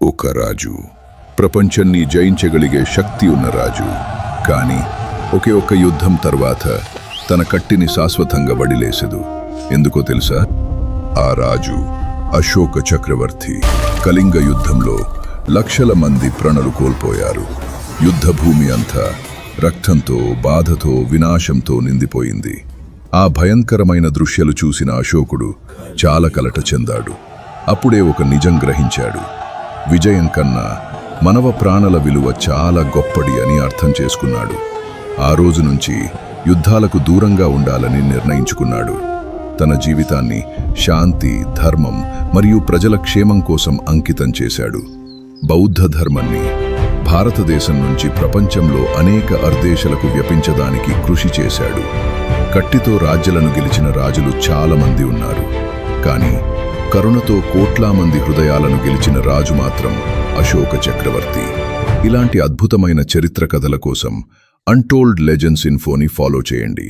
ఒక రాజు, ప్రపంచాన్ని జయించగలిగే శక్తి ఉన్న రాజు. కానీ ఒకే ఒక్క యుద్ధం తర్వాత తన కట్టిని శాశ్వతంగా వడిలేసెదు. ఎందుకో తెలుసా? ఆ రాజు అశోక చక్రవర్తి. కళింగ యుద్ధంలో లక్షల మంది ప్రాణాలు కోల్పోయారు. యుద్ధ భూమి అంతా రక్తంతో, బాధతో, వినాశంతో నిండిపోయింది. ఆ భయంకరమైన దృశ్యాలు చూసిన అశోకుడు చాలా కలట చెందాడు. అప్పుడే ఒక నిజం గ్రహించాడు. విజయం కన్నా మానవ ప్రాణాల విలువ చాలా గొప్పది అని అర్థం చేసుకున్నాడు. ఆ రోజు నుంచి యుద్ధాలకు దూరంగా ఉండాలని నిర్ణయించుకున్నాడు. తన జీవితాన్ని శాంతి, ధర్మం మరియు ప్రజల క్షేమం కోసం అంకితం చేశాడు. బౌద్ధ ధర్మాన్ని భారతదేశం నుంచి ప్రపంచంలో అనేక దేశాలకు వ్యాపించడానికి కృషి చేశాడు. కట్టితో రాజ్యాలను గెలిచిన రాజులు చాలా మంది ఉన్నారు. కానీ కరుణతో కోట్ల మంది హృదయాలను గెలిచిన రాజు మాత్రం అశోక చక్రవర్తి. ఇలాంటి అద్భుతమైన చరిత్ర కథల కోసం అన్టోల్డ్ లెజెండ్స్ ఇన్ఫోని ఫాలో చేయండి.